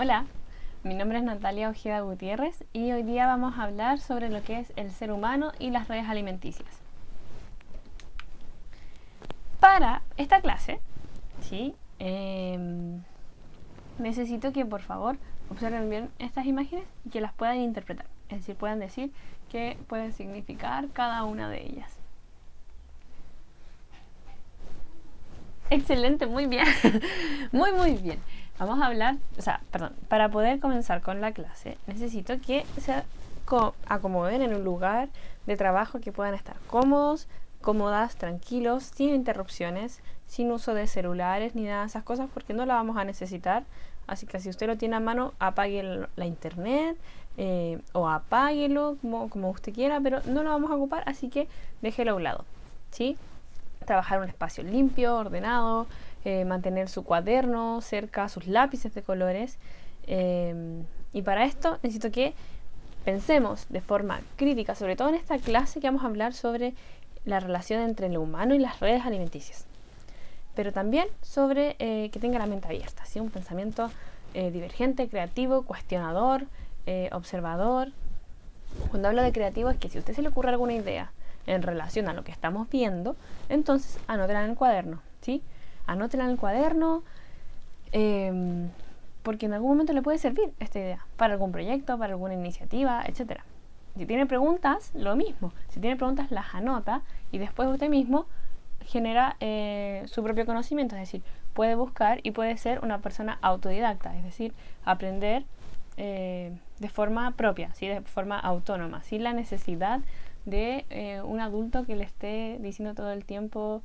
Hola, mi nombre es Natalia Ojeda Gutiérrez y hoy día vamos a hablar sobre lo que es el ser humano y las redes alimenticias. Para esta clase, ¿sí? Necesito que por favor observen bien estas imágenes y que las puedan interpretar, es decir, puedan decir qué puede significar cada una de ellas. Excelente, muy bien, muy bien. Vamos a hablar, para poder comenzar con la clase necesito que se acomoden en un lugar de trabajo que puedan estar cómodos, cómodas, tranquilos, sin interrupciones, sin uso de celulares ni nada de esas cosas porque no la vamos a necesitar. Así que si usted lo tiene a mano, apague la internet o apáguelo como usted quiera, pero no lo vamos a ocupar, así que déjelo a un lado, ¿sí? Trabajar un espacio limpio, ordenado, mantener su cuaderno cerca, sus lápices de colores. Y para esto necesito que pensemos de forma crítica, sobre todo en esta clase que vamos a hablar sobre la relación entre lo humano y las redes alimenticias. Pero también sobre que tenga la mente abierta, ¿sí? Un pensamiento divergente, creativo, cuestionador, observador. Cuando hablo de creativo es que si a usted se le ocurre alguna idea en relación a lo que estamos viendo, entonces anótela en el cuaderno, ¿sí? Anótela en el cuaderno porque en algún momento le puede servir esta idea para algún proyecto, para alguna iniciativa, etc. Si tiene preguntas, lo mismo. Si tiene preguntas, las anota y después usted mismo genera su propio conocimiento, es decir, puede buscar y puede ser una persona autodidacta, es decir, aprender de forma propia, ¿sí? De forma autónoma, sin la necesidad de un adulto que le esté diciendo todo el tiempo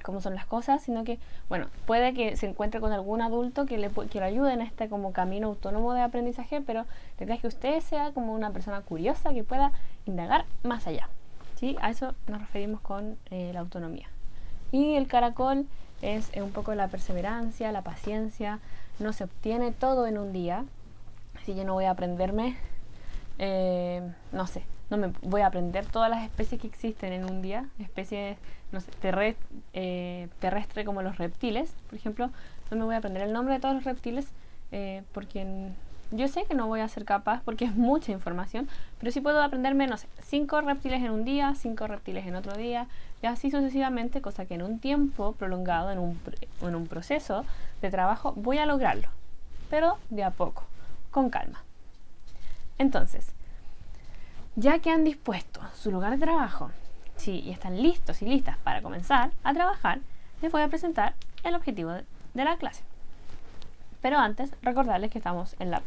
cómo son las cosas, sino que, bueno, puede que se encuentre con algún adulto que lo ayude en este como camino autónomo de aprendizaje, pero la idea es que usted sea como una persona curiosa que pueda indagar más allá, ¿sí? A eso nos referimos con la autonomía. Y el caracol es un poco la perseverancia, la paciencia. No se obtiene todo en un día. Si yo no voy a aprenderme, no me voy a aprender todas las especies que existen en un día, especies, no sé, terrestre como los reptiles, por ejemplo, no me voy a aprender el nombre de todos los reptiles porque yo sé que no voy a ser capaz porque es mucha información, pero sí puedo aprenderme, no sé, 5 reptiles en un día, 5 reptiles en otro día, y así sucesivamente, cosa que en un tiempo prolongado, en un proceso de trabajo, voy a lograrlo, pero de a poco, con calma. Entonces, ya que han dispuesto su lugar de trabajo, sí, y están listos y listas para comenzar a trabajar, les voy a presentar el objetivo de la clase. Pero antes, recordarles que estamos en la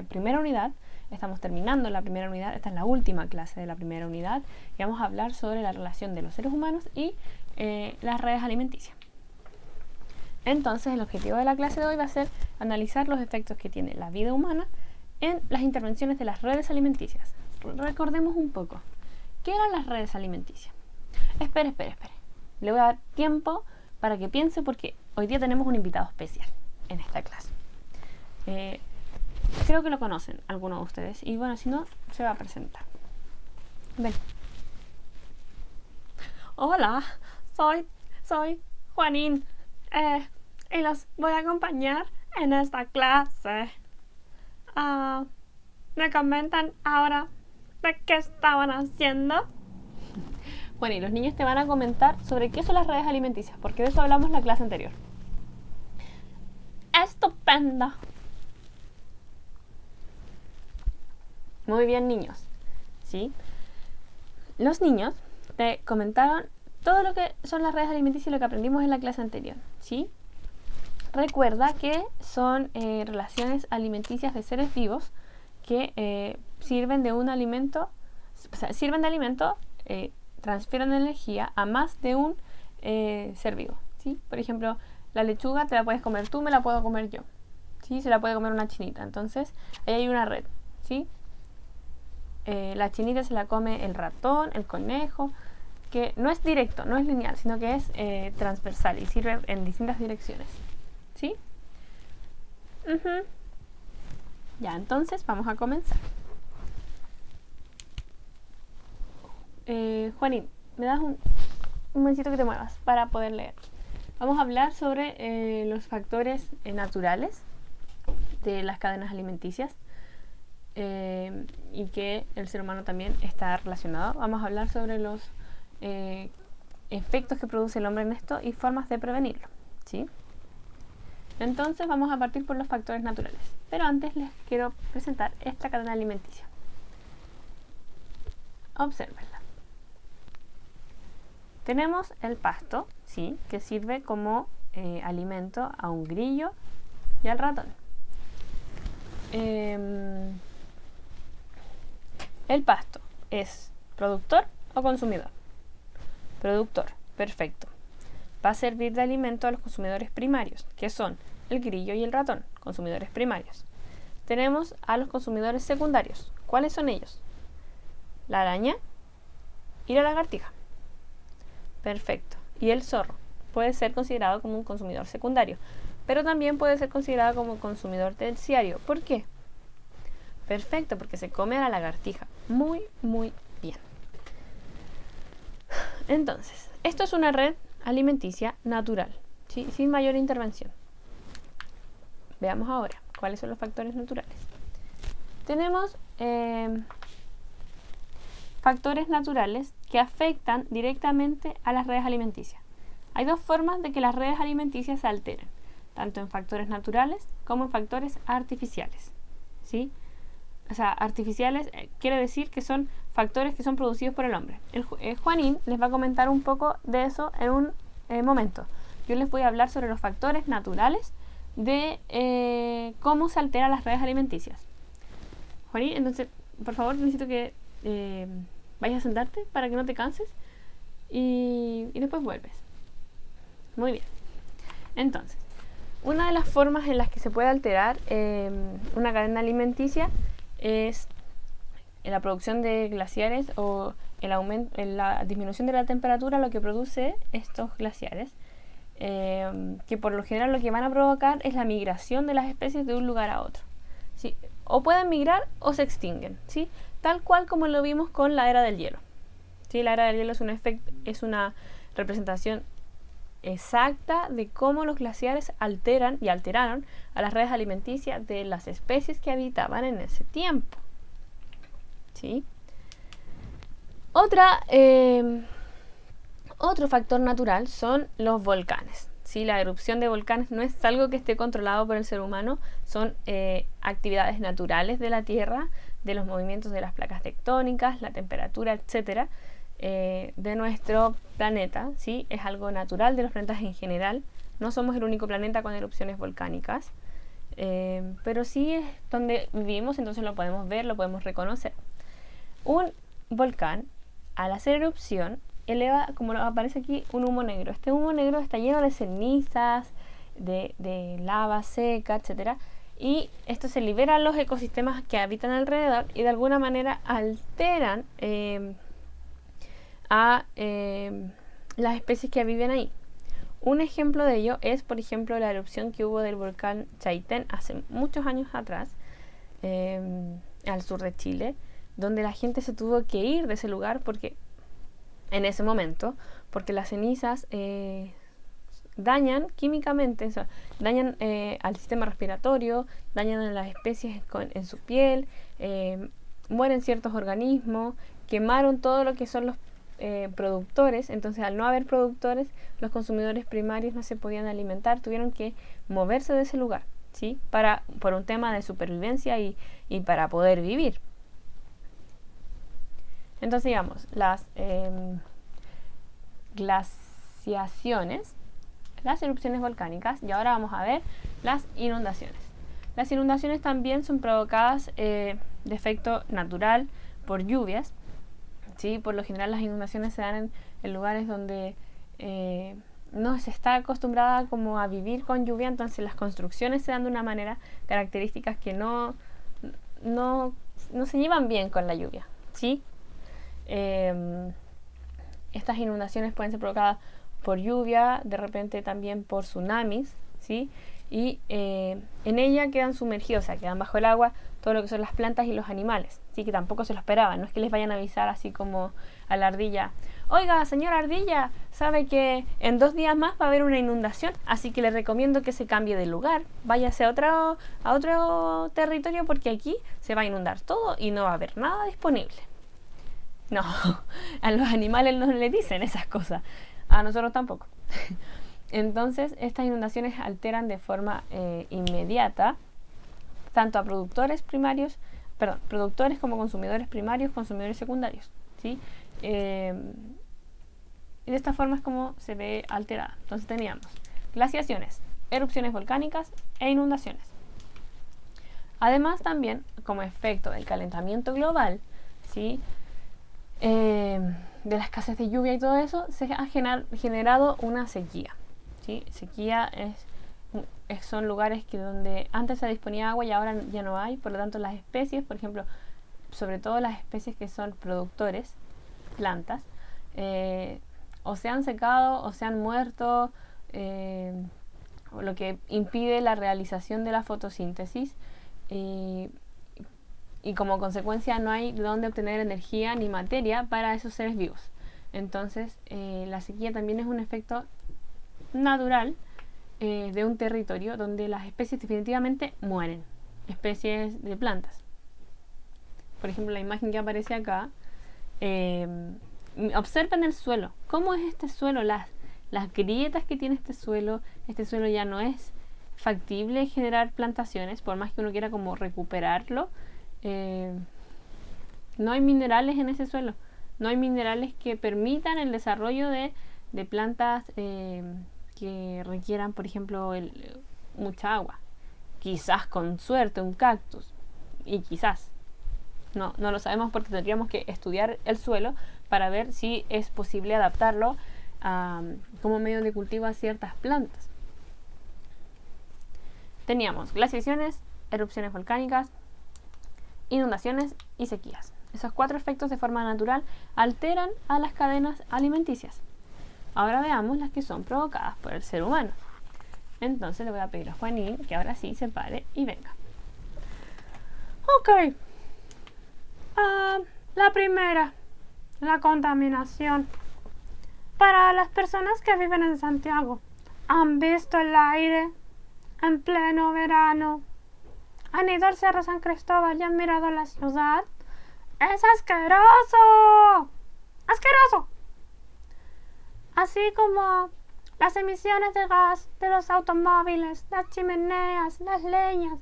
primera unidad, estamos terminando la primera unidad, esta es la última clase de la primera unidad, y vamos a hablar sobre la relación de los seres humanos y las redes alimenticias. Entonces, el objetivo de la clase de hoy va a ser analizar los efectos que tiene la vida humana en las intervenciones de las redes alimenticias. Recordemos un poco. ¿Qué eran las redes alimenticias? Espere. Le voy a dar tiempo para que piense porque hoy día tenemos un invitado especial en esta clase. Creo que lo conocen algunos de ustedes y bueno, si no, se va a presentar. Ven. Hola, soy Juanín y los voy a acompañar en esta clase. ¿Me comentan ahora de qué estaban haciendo? Bueno, y los niños te van a comentar sobre qué son las redes alimenticias, porque de eso hablamos en la clase anterior. ¡Estupendo! Muy bien, niños. ¿Sí? Los niños te comentaron todo lo que son las redes alimenticias y lo que aprendimos en la clase anterior. ¿Sí? Recuerda que son relaciones alimenticias de seres vivos que sirven de un alimento, sirven de alimento, transfieren energía a más de un ser vivo, ¿sí? Por ejemplo, la lechuga te la puedes comer tú, me la puedo comer yo, ¿sí? Se la puede comer una chinita, entonces ahí hay una red, ¿sí? La chinita se la come el ratón, el conejo, que no es directo, no es lineal, sino que es transversal y sirve en distintas direcciones, ¿sí? Ya, entonces vamos a comenzar. Juanín, ¿me das un momentito que te muevas para poder leer? Vamos a hablar sobre los factores naturales de las cadenas alimenticias y que el ser humano también está relacionado. Vamos a hablar sobre los efectos que produce el hombre en esto y formas de prevenirlo, ¿sí? Entonces vamos a partir por los factores naturales, pero antes les quiero presentar esta cadena alimenticia. Obsérvenla. Tenemos el pasto, ¿sí?, que sirve como alimento a un grillo y al ratón. ¿El pasto es productor o consumidor? Productor, perfecto. Va a servir de alimento a los consumidores primarios, que son el grillo y el ratón, consumidores primarios. Tenemos a los consumidores secundarios. ¿Cuáles son ellos? La araña y la lagartija. Perfecto. Y el zorro puede ser considerado como un consumidor secundario, pero también puede ser considerado como consumidor terciario. ¿Por qué? Perfecto, porque se come a la lagartija. Muy, muy bien. Entonces, esto es una red alimenticia natural, ¿sí?, sin mayor intervención. Veamos ahora cuáles son los factores naturales. Tenemos factores naturales que afectan directamente a las redes alimenticias. Hay dos formas de que las redes alimenticias se alteren, tanto en factores naturales como en factores artificiales, ¿sí? O sea, artificiales quiere decir que son factores que son producidos por el hombre. Juanín les va a comentar un poco de eso en un momento. Yo les voy a hablar sobre los factores naturales de cómo se alteran las redes alimenticias. Juanín, entonces, por favor, necesito que vayas a sentarte para que no te canses y después vuelves. Muy bien. Entonces, una de las formas en las que se puede alterar una cadena alimenticia es la producción de glaciares o la disminución de la temperatura, lo que produce estos glaciares, que por lo general lo que van a provocar es la migración de las especies de un lugar a otro, ¿sí? O pueden migrar o se extinguen, ¿sí?, tal cual como lo vimos con la era del hielo, ¿sí? La era del hielo es una representación exacta de cómo los glaciares alteran y alteraron a las redes alimenticias de las especies que habitaban en ese tiempo, ¿sí? Otro factor natural son los volcanes, ¿sí? La erupción de volcanes no es algo que esté controlado por el ser humano, son actividades naturales de la Tierra, de los movimientos de las placas tectónicas, la temperatura, etcétera, de nuestro planeta, ¿sí? Es algo natural de los planetas en general. No somos el único planeta con erupciones volcánicas, pero sí es donde vivimos, entonces lo podemos ver, lo podemos reconocer. Un volcán, al hacer erupción, eleva, como aparece aquí, un humo negro. Este humo negro está lleno de cenizas, de lava seca, etcétera, y esto se libera a los ecosistemas que habitan alrededor y de alguna manera alteran a las especies que viven ahí. Un ejemplo de ello es, por ejemplo, la erupción que hubo del volcán Chaitén hace muchos años atrás, al sur de Chile, donde la gente se tuvo que ir de ese lugar en ese momento, porque las cenizas dañan químicamente, o sea, dañan al sistema respiratorio, dañan a las especies en su piel, mueren ciertos organismos, quemaron todo lo que son los productores. Entonces, al no haber productores, los consumidores primarios no se podían alimentar, tuvieron que moverse de ese lugar, ¿sí?, por un tema de supervivencia y para poder vivir. Entonces, digamos, las glaciaciones, las erupciones volcánicas, y ahora vamos a ver las inundaciones. Las inundaciones también son provocadas de efecto natural por lluvias, ¿sí? Por lo general las inundaciones se dan en lugares donde no se está acostumbrada como a vivir con lluvia, entonces las construcciones se dan de una manera, características que no se llevan bien con la lluvia, ¿sí? Estas inundaciones pueden ser provocadas por lluvia, de repente también por tsunamis, ¿sí? y en ella quedan sumergidos, o sea, quedan bajo el agua todo lo que son las plantas y los animales. Así que tampoco se lo esperaban, no es que les vayan a avisar así como a la ardilla: oiga, señora ardilla, sabe que en 2 días más va a haber una inundación, así que le recomiendo que se cambie de lugar, váyase a otro territorio porque aquí se va a inundar todo y no va a haber nada disponible. No, a los animales no les dicen esas cosas, a nosotros tampoco. Entonces, estas inundaciones alteran de forma inmediata tanto a productores como consumidores primarios, consumidores secundarios, ¿sí? Y de esta forma es como se ve alterada. Entonces teníamos glaciaciones, erupciones volcánicas e inundaciones. Además, también como efecto del calentamiento global, ¿sí? De la escasez de lluvia y todo eso, se ha generado una sequía, ¿sí? Sequía son lugares donde antes se disponía agua y ahora ya no hay. Por lo tanto, las especies, por ejemplo, sobre todo las especies que son productores, plantas, o se han secado o se han muerto, lo que impide la realización de la fotosíntesis, y como consecuencia no hay de dónde obtener energía ni materia para esos seres vivos. Entonces, la sequía también es un efecto natural de un territorio donde las especies definitivamente mueren, especies de plantas. Por ejemplo, la imagen que aparece acá, observen el suelo. ¿Cómo es este suelo? Las grietas que tiene este suelo ya no es factible generar plantaciones, por más que uno quiera como recuperarlo. No hay minerales en ese suelo, no hay minerales que permitan el desarrollo de plantas que requieran, por ejemplo, mucha agua. Quizás con suerte un cactus, y quizás no lo sabemos porque tendríamos que estudiar el suelo para ver si es posible adaptarlo como medio de cultivo a ciertas plantas. Teníamos glaciaciones, erupciones volcánicas, inundaciones y sequías. Esos 4 efectos de forma natural alteran a las cadenas alimenticias. Ahora veamos las que son provocadas por el ser humano. Entonces le voy a pedir a Juanín que ahora sí se pare y venga. Ok. La primera, la contaminación. Para las personas que viven en Santiago, ¿han visto el aire en pleno verano? ¿Han ido al Cerro San Cristóbal y han mirado la ciudad? ¡Es asqueroso! ¡Asqueroso! Así como las emisiones de gas de los automóviles, las chimeneas, las leñas,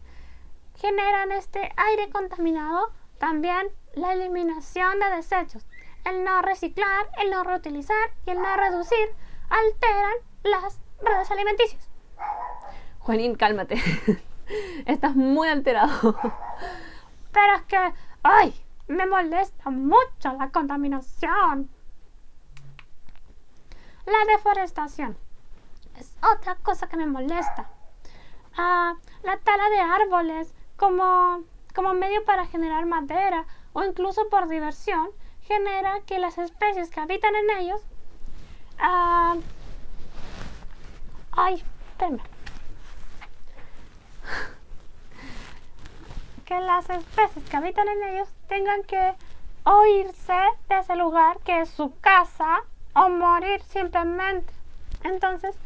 generan este aire contaminado, también la eliminación de desechos, el no reciclar, el no reutilizar y el no reducir alteran las redes alimenticias. Juanín, cálmate. Estás muy alterado. Pero es que, ¡ay! Me molesta mucho la contaminación. La deforestación es otra cosa que me molesta. La tala de árboles como medio para generar madera o incluso por diversión genera que las especies que habitan en ellos espérame. Que las especies que habitan en ellos tengan que o irse de ese lugar que es su casa o morir simplemente. Entonces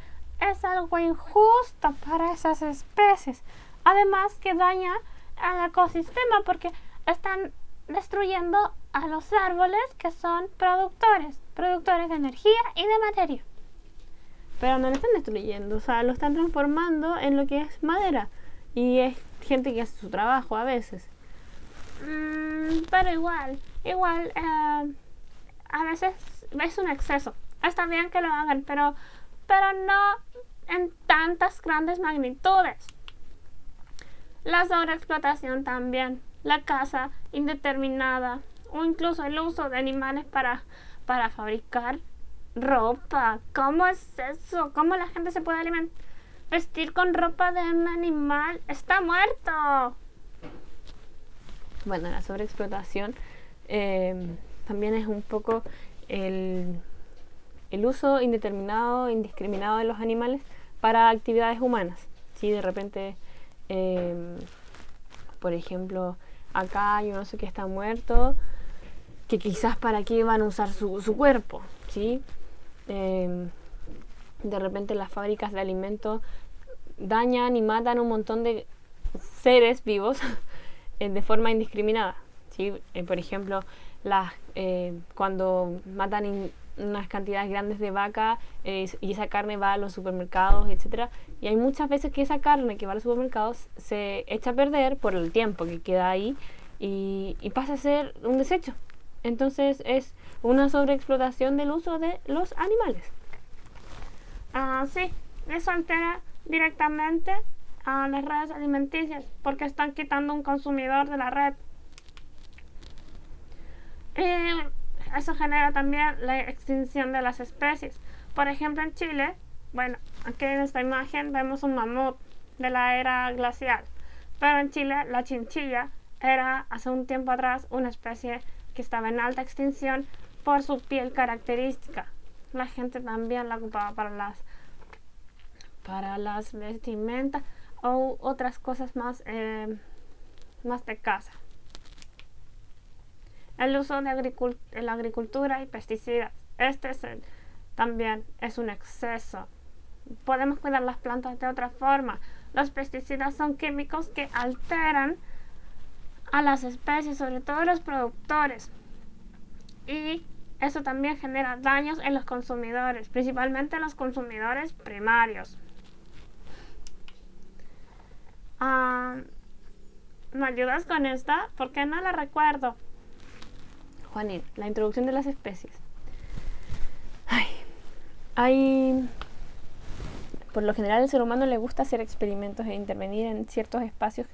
es algo injusto para esas especies. Además que daña al ecosistema porque están destruyendo a los árboles que son productores de energía y de materia. Pero no lo están destruyendo, o sea, lo están transformando en lo que es madera. Y es gente que hace su trabajo a veces. Pero igual, a veces es un exceso. Está bien que lo hagan, pero no en tantas grandes magnitudes. La sobreexplotación también, la caza indeterminada o incluso el uso de animales para fabricar ropa. ¿Cómo es eso? ¿Cómo la gente se puede vestir con ropa de un animal? ¡Está muerto! Bueno, la sobreexplotación también es un poco el uso indeterminado, indiscriminado de los animales para actividades humanas, ¿sí? De repente, por ejemplo, acá hay un oso que está muerto, que quizás para qué van a usar su cuerpo, ¿sí? De repente las fábricas de alimentos dañan y matan un montón de seres vivos de forma indiscriminada, ¿sí? Por ejemplo, cuando matan unas cantidades grandes de vaca y esa carne va a los supermercados, etcétera, y hay muchas veces que esa carne que va a los supermercados se echa a perder por el tiempo que queda ahí y pasa a ser un desecho. Entonces es una sobreexplotación del uso de los animales. Sí, eso altera directamente a las redes alimenticias porque están quitando un consumidor de la red. Y eso genera también la extinción de las especies. Por ejemplo, en Chile, bueno, aquí en esta imagen vemos un mamut de la era glacial. Pero en Chile, la chinchilla era hace un tiempo atrás una especie que estaba en alta extinción por su piel característica. La gente también la ocupaba para las vestimentas o otras cosas más de casa. El uso de la agricultura y pesticidas. También es un exceso. Podemos cuidar las plantas de otra forma. Los pesticidas son químicos que alteran a las especies, sobre todo los productores. Y eso también genera daños en los consumidores, principalmente los consumidores primarios. ¿Me ayudas con esta? Porque no la recuerdo. Juanín, la introducción de las especies. Por lo general al ser humano le gusta hacer experimentos e intervenir en ciertos espacios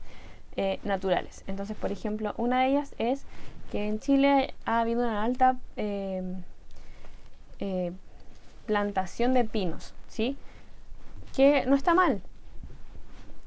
naturales. Entonces, por ejemplo, una de ellas es que en Chile ha habido una alta plantación de pinos, ¿sí? Que no está mal.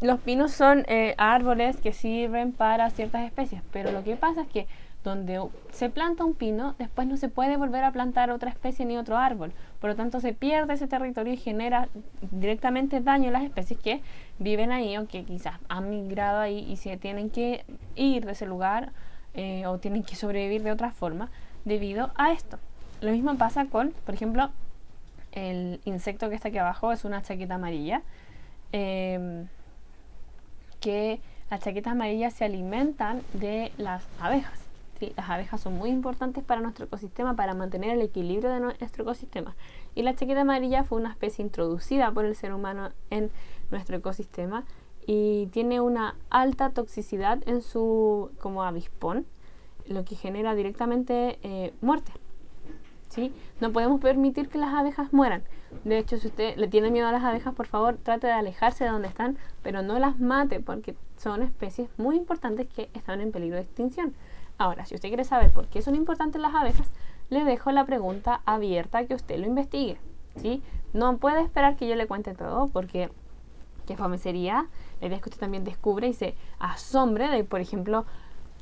Los pinos son árboles que sirven para ciertas especies, pero lo que pasa es que donde se planta un pino, después no se puede volver a plantar otra especie ni otro árbol. Por lo tanto, se pierde ese territorio y genera directamente daño a las especies que viven ahí o que quizás han migrado ahí y se tienen que ir de ese lugar o tienen que sobrevivir de otra forma debido a esto. Lo mismo pasa con, por ejemplo, el insecto que está aquí abajo, es una chaqueta amarilla, que las chaquetas amarillas se alimentan de las abejas. ¿Sí? Las abejas son muy importantes para nuestro ecosistema, para mantener el equilibrio de nuestro ecosistema. Y la chaqueta amarilla fue una especie introducida por el ser humano en nuestro ecosistema y tiene una alta toxicidad en su como avispón, lo que genera directamente muerte. ¿Sí? No podemos permitir que las abejas mueran. De hecho, si usted le tiene miedo a las abejas, por favor trate de alejarse de donde están, pero no las mate porque son especies muy importantes que están en peligro de extinción. Ahora, si usted quiere saber por qué son importantes las abejas, le dejo la pregunta abierta que usted lo investigue, ¿sí? No puede esperar que yo le cuente todo porque qué fome sería. La idea es que usted también descubra y se asombre de, por ejemplo,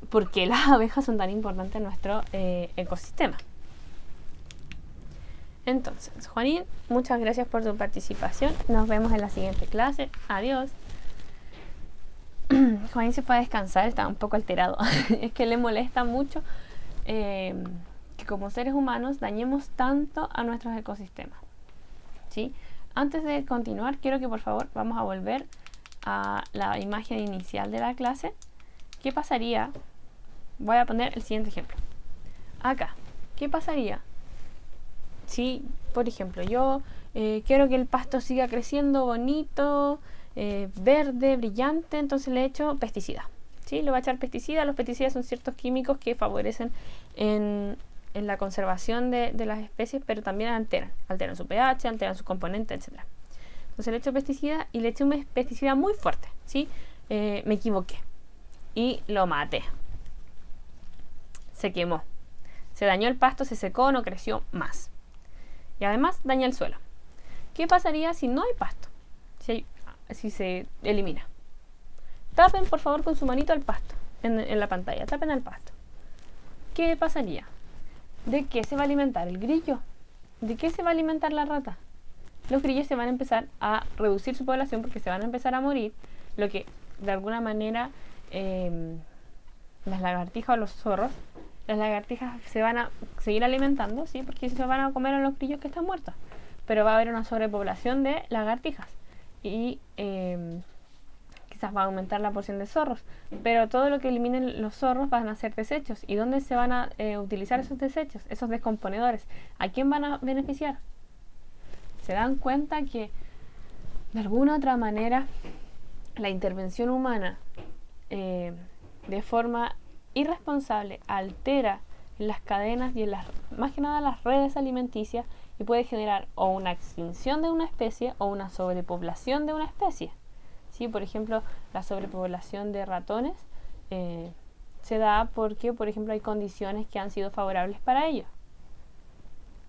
por qué las abejas son tan importantes en nuestro ecosistema. Entonces, Juanín, muchas gracias por tu participación. Nos vemos en la siguiente clase. Adiós. Juanín se fue a descansar, está un poco alterado. Es que le molesta mucho que como seres humanos dañemos tanto a nuestros ecosistemas, ¿sí? Antes de continuar, quiero que por favor vamos a volver a la imagen inicial de la clase. ¿Qué pasaría? Voy a poner el siguiente ejemplo. Acá, ¿qué pasaría si, por ejemplo, yo quiero que el pasto siga creciendo bonito, verde, brillante? Entonces le echo pesticida, ¿sí? Le voy a echar pesticida. Los pesticidas son ciertos químicos que favorecen en la conservación de las especies, pero también alteran su pH, alteran su componente, etc. Entonces le echo pesticida y le eché un pesticida muy fuerte, ¿sí? Me equivoqué y lo maté. Se quemó, se dañó el pasto, se secó, no creció más. Y además daña el suelo. ¿Qué pasaría si no hay pasto? Si se elimina. Tapen por favor con su manito al pasto en la pantalla. Tapen al pasto. ¿Qué pasaría? ¿De qué se va a alimentar el grillo? ¿De qué se va a alimentar la rata? los grillos se van a empezar a reducir su población porque se van a empezar a morir, lo que de alguna manera las lagartijas o los zorros, las lagartijas se van a seguir alimentando, ¿sí? Porque se van a comer a los grillos que están muertos, pero va a haber una sobrepoblación de lagartijas y quizás va a aumentar la porción de zorros, pero todo lo que eliminen los zorros van a ser desechos. ¿Y dónde se van a utilizar esos desechos, esos descomponedores? ¿A quién van a beneficiar? ¿Se dan cuenta que de alguna otra manera la intervención humana de forma irresponsable altera en las cadenas y en las, más que nada las redes alimenticias, y puede generar o una extinción de una especie o una sobrepoblación de una especie? ¿Sí? Por ejemplo, la sobrepoblación de ratones se da porque, por ejemplo, hay condiciones que han sido favorables para ellos.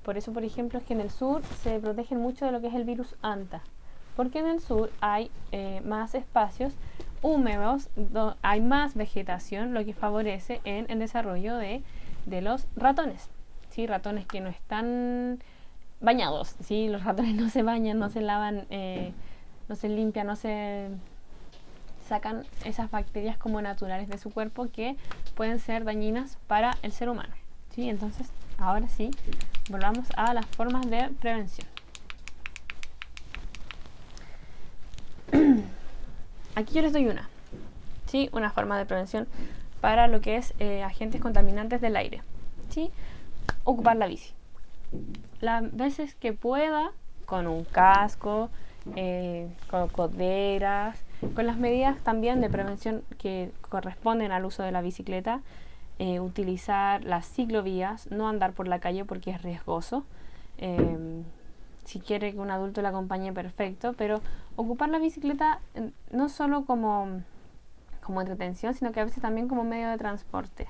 Por eso, por ejemplo, es que en el sur se protegen mucho de lo que es el virus Anta, porque en el sur hay más espacios húmedos, hay más vegetación, lo que favorece en el desarrollo de los ratones. ¿Sí? Ratones que no están bañados, ¿sí? Los ratones no se bañan, no se lavan, no se limpian, no se sacan esas bacterias como naturales de su cuerpo que pueden ser dañinas para el ser humano. ¿Sí? Entonces, ahora sí, volvamos a las formas de prevención. Aquí yo les doy una, ¿sí? Una forma de prevención para lo que es agentes contaminantes del aire, ¿sí? Ocupar la bici. Las veces que pueda, con un casco, con coderas, con las medidas también de prevención que corresponden al uso de la bicicleta, utilizar las ciclovías, no andar por la calle porque es riesgoso. Si quiere que un adulto la acompañe, perfecto, pero ocupar la bicicleta no solo como entretención, sino que a veces también como medio de transporte.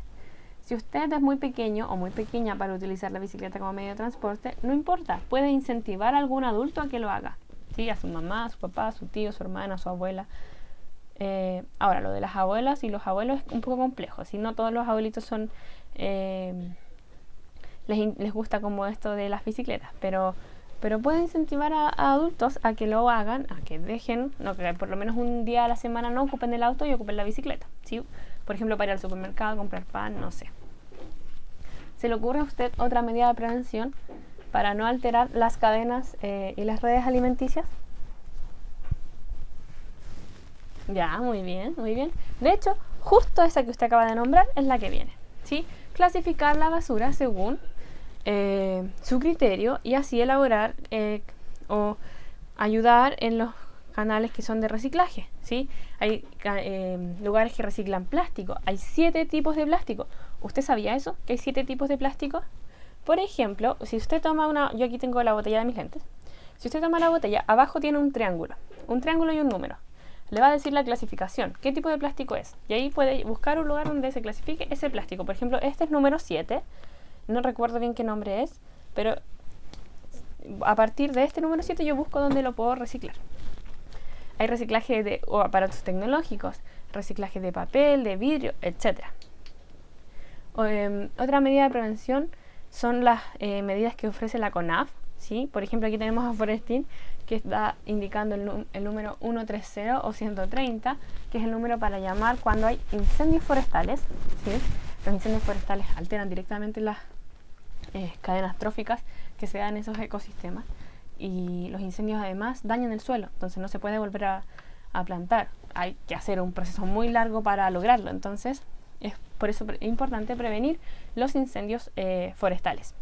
Si usted es muy pequeño o muy pequeña para utilizar la bicicleta como medio de transporte, no importa, puede incentivar a algún adulto a que lo haga, ¿sí? A su mamá, a su papá, a su tío, a su hermana, a su abuela. Ahora, lo de las abuelas y los abuelos es un poco complejo, si no todos los abuelitos son les gusta como esto de las bicicletas, pero puede incentivar a adultos a que lo hagan, a que dejen, que por lo menos un día a la semana no ocupen el auto y ocupen la bicicleta, ¿sí? Por ejemplo, para ir al supermercado, comprar pan, no sé. ¿Se le ocurre a usted otra medida de prevención para no alterar las cadenas y las redes alimenticias? Ya, muy bien, muy bien. De hecho, justo esa que usted acaba de nombrar es la que viene, ¿sí? Clasificar la basura según su criterio y así elaborar o ayudar en los canales que son de reciclaje, ¿sí? Hay lugares que reciclan plástico. Hay 7 tipos de plástico. ¿Usted sabía eso? ¿Que hay 7 tipos de plástico? Por ejemplo, si usted toma yo aquí tengo la botella de mis lentes. Si usted toma la botella, abajo tiene un triángulo y un número. Le va a decir la clasificación, qué tipo de plástico es. Y ahí puede buscar un lugar donde se clasifique ese plástico. Por ejemplo, este es número 7. No recuerdo bien qué nombre es, pero a partir de este número 7 yo busco dónde lo puedo reciclar. Hay reciclaje de aparatos tecnológicos, reciclaje de papel, de vidrio, etc. Otra medida de prevención son las medidas que ofrece la CONAF, ¿sí? Por ejemplo, aquí tenemos a Forestin, que está indicando el número 130 o 130, que es el número para llamar cuando hay incendios forestales, ¿sí? Los incendios forestales alteran directamente las cadenas tróficas que se dan en esos ecosistemas, y los incendios además dañan el suelo, entonces no se puede volver a plantar. Hay que hacer un proceso muy largo para lograrlo, entonces es por eso importante prevenir los incendios forestales,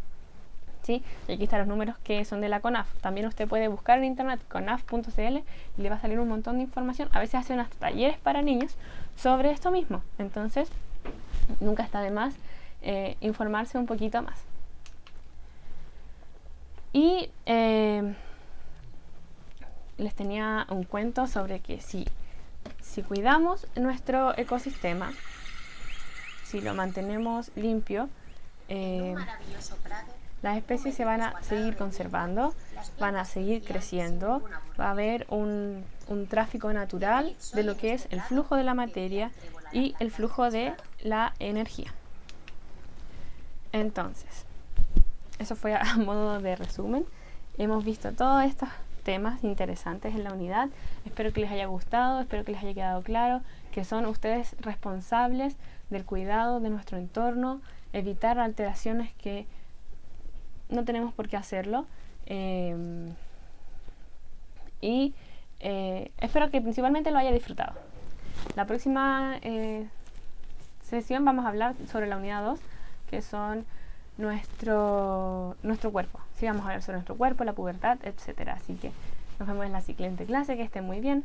¿sí? Y aquí están los números que son de la CONAF. También usted puede buscar en internet conaf.cl y le va a salir un montón de información. A veces hacen hasta talleres para niños sobre esto mismo, entonces nunca está de más informarse un poquito más. Y les tenía un cuento sobre que si cuidamos nuestro ecosistema, si lo mantenemos limpio, las especies se van a seguir conservando, van a seguir creciendo, va a haber un tráfico natural de lo que es el flujo de la materia y el flujo de la energía. Entonces, eso fue a modo de resumen. Hemos visto todas estas temas interesantes en la unidad. Espero que les haya gustado, espero que les haya quedado claro que son ustedes responsables del cuidado de nuestro entorno, evitar alteraciones que no tenemos por qué hacerlo. Espero que principalmente lo haya disfrutado. La próxima sesión vamos a hablar sobre la unidad 2, que son nuestro cuerpo. Sí, vamos a hablar sobre nuestro cuerpo, la pubertad, etcétera. Así que nos vemos en la siguiente clase, que estén muy bien.